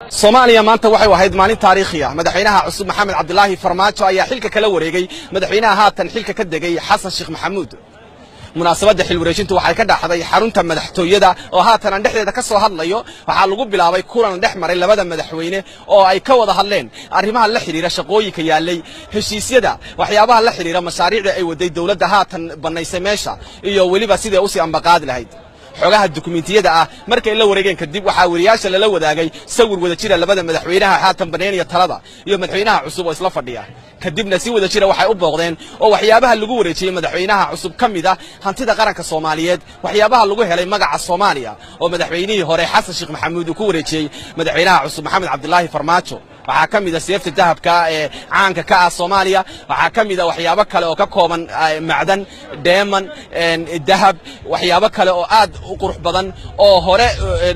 Soomaaliya maanta waxay ahayd maalin taariikhi ah madaxweynaha cusub Maxamed Cabdullaahi Farmaajo ayaa xilka kala wareegay madaxweynaha haatan xilka ka degay Xasan Sheekh Maxamuud munaasabada xil wareejintu waxay ka dhaxday xarunta madaxtooyada oo haatan dhexdeeda ka soo hadlayo waxa lagu bilaabay kulan dhex maray labada madaxweyne oo ay ka wada hadleen arrimaha la xiriira shaqooyinka yaalay heshiisyada waxyaabaha la xiriira mashaariicda ay waday dawladda haatan banaysay meesha iyo waliba sidii u sii ambaqaad lahayd xogaha dukumeentiyada ah markay la wareegeen kadib waxa wariyaasha la wadaagay sawir wada jira labada madaxweynaha haatan baneynaya talada iyo madaxweynaha cusub oo isla fadhiya kadibna si wada jira waxay u booqdeen oo waxyaabaha lagu wareejiyay madaxweynaha cusub kamida hantida qaranka Soomaaliyeed waxyaabaha lagu helay magaca Soomaaliya oo madaxweynihii hore Xasan Sheekh Maxamuud ku wareejiyay madaxweynaha cusub Maxamed Cabdullaahi Farmaajo waxa kamida seefta dahabka ee caanka ka ah Soomaaliya waxa kamida waxyaabo kale oo ka kooban macdan diamond dahab waxyaabo kale oo aad u qurux badan oo hore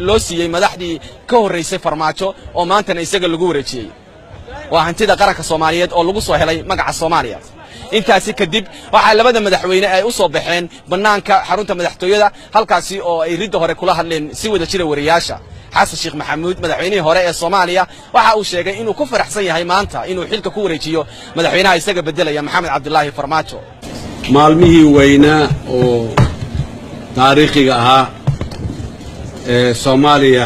loo siiyay madaxdii ka horeysay Farmaajo oo maanta isaga lagu wareejiyay waa hantida qaranka Soomaaliyeed oo lagu soo helay magaca Soomaaliya intaasi kadib waxa labada madaxweyne ay u soo baxeen banaanka xarunta madaxtooyada halkaasi oo ay ridda hore kula hadleen si wada jira wariyaasha Xasan Sheekh Maxamuud madaxweynihii hore ee Soomaaliya waxa uu sheegay inuu ku faraxsan yahay maanta inuu xilka ku wareejiyo madaxweynaha isaga bedelaya Maxamed Cabdullaahi Farmaajo maalmihii weynaa oo taariikhiga ahaa ee Soomaaliya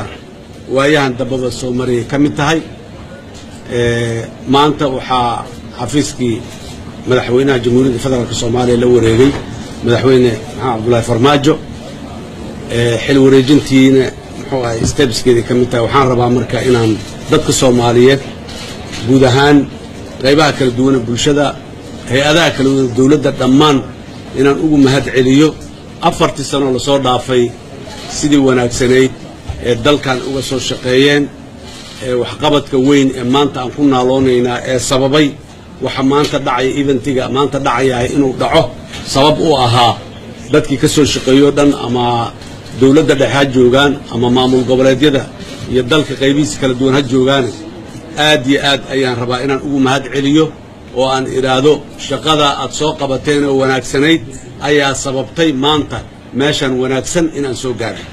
waayahan dabada soo mariyay kamid tahay maanta waxa xafiiskii madaxweynaha Jamhuuriyadda Federaalka Soomaaliya la wareegay madaxweyne Maxamed Cabdullaahi Farmaajo xil wareejintiina steps-keedii kamid tahay waxaan rabaa marka inaan dadka Soomaaliyeed guud ahaan qaybaha kala duwan ee bulshada hay'adaha kala duwan dawladda dhammaan inaan ugu mahad celiyo 4 sano la soo dhaafay sidii wanaagsanayd ee dalkan uga soo shaqeeyeen waxqabadka weyn ee maanta aan ku naaloonayna ee sababay waxa maanta dhacay eventiga maanta dhacay inuu dhaco sabab u ahaa dadkii ka soo shaqeeyo dhan ama dawladda dhexe joogan ama maamul goboleedyada iyo dalka qaybihiisa kala duwan ha joogan aad iyo aad ayaan rabaa inaan ugu mahad celiyo oo aan iraado shaqada aad soo qabateen oo wanaagsanayd ayaa sababtay maanta meeshan wanaagsan inaan soo gaaray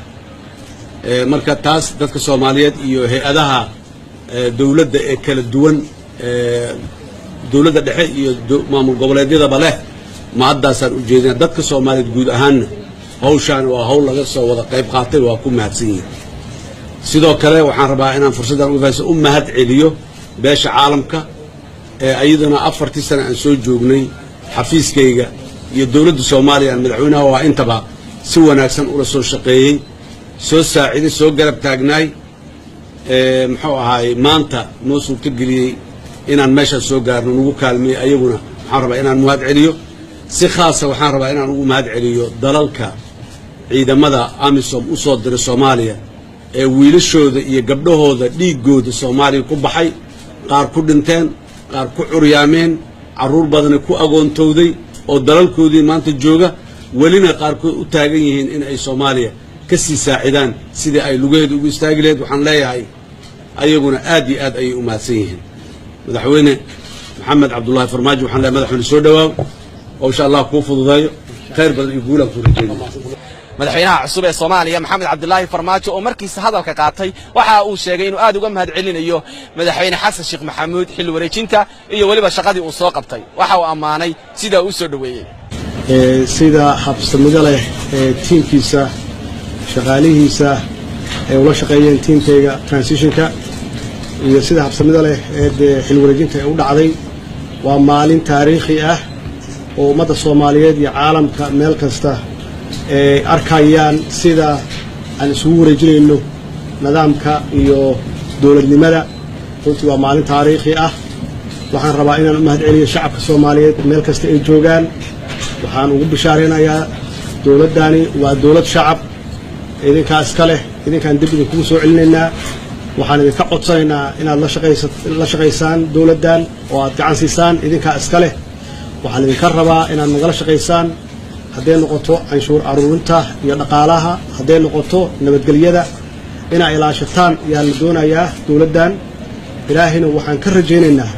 marka taas dadka Soomaaliyeed iyo hay'adaha dawladda ee kala duwan dawladda dhexe iyo maamul goboleedyada bale ma haddaasaan u jeedin dadka Soomaaliyeed guud ahaan hawshan waa hawl laga soo wada qayb qaatay waa ku mahadsan yihiin sidoo kale waxaan rabaa inaan fursadan uga faa'iideysto u mahad celiyo beesha caalamka ee ayadana 4 sano aan soo joognay xafiiskayga iyo dawladda Soomaaliya madaxweynaha waa intaba si wanaagsan ula soo shaqeeyay soo saaciday soo garab taagnaay muxuu ahaay maanta noo suurto geliyay inaan meesha soo gaarno ugu kaalmay ayaguna waxaan rabaa inaan mahad celiyo si khaas ah waxaan rabaa inaan ugu mahad celiyo dalalka ciidamada AMISOM u soo diray Soomaaliya ee wiilashooda iyo gabdhahooda dhiigooda Soomaaliya ku baxay qaar ku dhinteen qaar ku curyaameen caruur badan ku agoontooday oo dalalkoodii maanta jooga walina qaar ku u taagan yihiin in ay Soomaaliya ka sii saacidaan sidii ay lugeed ugu istaagi lahayd waxaan leeyahay ayaguna aad iyo aad ay u mahadsan yihiin madaxweyne Maxamed Cabdullaahi Farmaajo waxaan leeyahay madaxweyne soo dhawaaw oo insha Allah ku fududeeyo khayr badan iyo guul aan ku rajaynayo madaxweynaha cusub ee Soomaaliya Maxamed Cabdullaahi Farmaajo oo markiisa hadalka qaatay waxa uu sheegay inuu aad uga mahad celinayo madaxweyne Xasan Sheekh Maxamuud xil wareejinta iyo waliba shaqadii uu soo qabtay waxa uu amaanay sida uu soo dhaweeyay sida habsamida leh teamkiisa shaqaalihiisa ee ula shaqeeyeen teamkayga transitionka iyo sida habsamida leh ee xil wareejinta u dhacday waa maalin taariikhi ah oo ummadda Soomaaliyeed iyo caalamka meel kasta arkayaan sida aan isugu wareejinayno nidaamka iyo dawladnimada runtii waa maalin taariikhi ah waxaan rabaa inaan u mahad celiyo shacabka Soomaaliyeed meel kasta ay joogaan waxaan ugu bishaareynayaa dawladdaani waa dawlad shacab idinkaas kale idinkaan dib idinku soo celinaynaa waxaan idinka codsanaynaa inaad la shaqaysaan dawladdan oo aad gacan siisaan idinkaas kale waxaan idinka rabaa inaad nagala shaqaysaan hadday noqoto canshuur aruurinta iyo dhaqaalaha hadday noqoto nabadgelyada inay ilaashataan yaa la doonayaa dawladdan ilaahina waxaan ka rajaynaynaa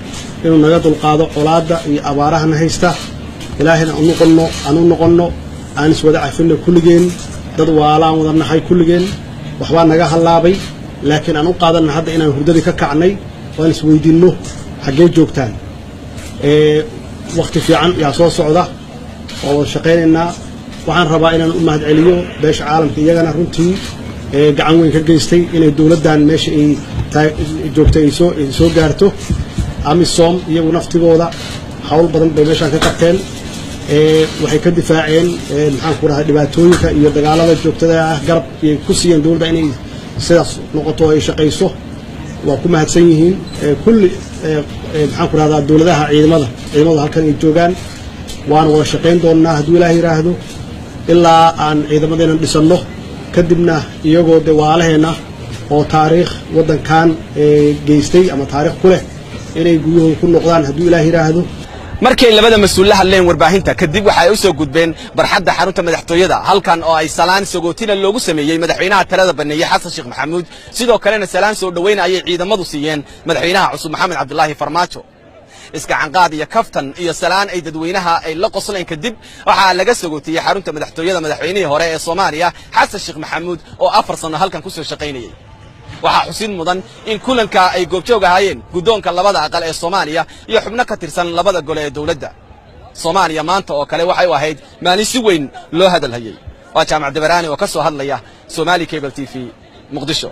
inuu naga dulqaado colaadda iyo abaarahana haysta ilaahina aan u noqonno aan iswada cafinno kulligeen dad waalaan wada nahay kulligeen waxbaa naga halaabay laakiin aan u qaadanna hadda inaan hurdadii ka kacnay oo aan isweydiinno xaggee joogtaan waqti fiican yaa soo socda oo wada shaqaynaynaa waxaan rabaa inaan u mahadceliyo beesha caalamka iyagana runtii gacan weyn ka geystay inay dowladdan meesha ay joogtay ay soo gaarto amisom iyagu naftigooda hawl badan bay meeshaan ka qabteen waxay ka difaaceen maxaan ku dhahay dhibaatooyinka iyo dagaalada joogtada ah garab ay ku siiyeen dowladda inay sidaas noqoto ay shaqayso waa ku mahadsan yihiin kulli maxaan ku dhahdaa dowladaha ciidamada halkan ay joogaan waan wada shaqayn doonnaa hadduu ilaah yidhaahdo ilaa aan ciidamadeena dhisanno kadibna iyagoo de waalaheenna oo taariikh waddankan geystay ama taariikh ku leh inay guryahooda ku noqdaan hadduu ilaah yidhaahdo markay labada mas'uul la hadleen warbaahinta kadib waxa ay u soo gudbeen barxadda xarunta madaxtooyada halkan oo ay salaan sagootina loogu sameeyay madaxweynaha talada baneeyay xasan sheekh maxamuud sidoo kalena salaan soo dhaweyn ayay ciidamadu siiyeen madaxweynaha cusub maxamed cabdulaahi farmaajo iska canqaad iyo kaftan iyo salaan ay dadweynaha ay la qosleen kadib waxa laga sagootiyay xarunta madaxtooyada madaxweynihii hore ee Soomaaliya xasan sheekh maxamuud oo 4 sano halkan ku soo shaqaynayay waxaa xusid mudan in kulanka ay goobjoog ahaayeen guddoonka labada aqal ee Soomaaliya iyo xubno ka tirsan labada gole ee dawladda Soomaaliya maanta oo kale waxay u ahayd maalin si weyn loo hadalhayay waa Jaamac Dabaraani oo ka soo hadlaya Somali Cable TV Muqdisho.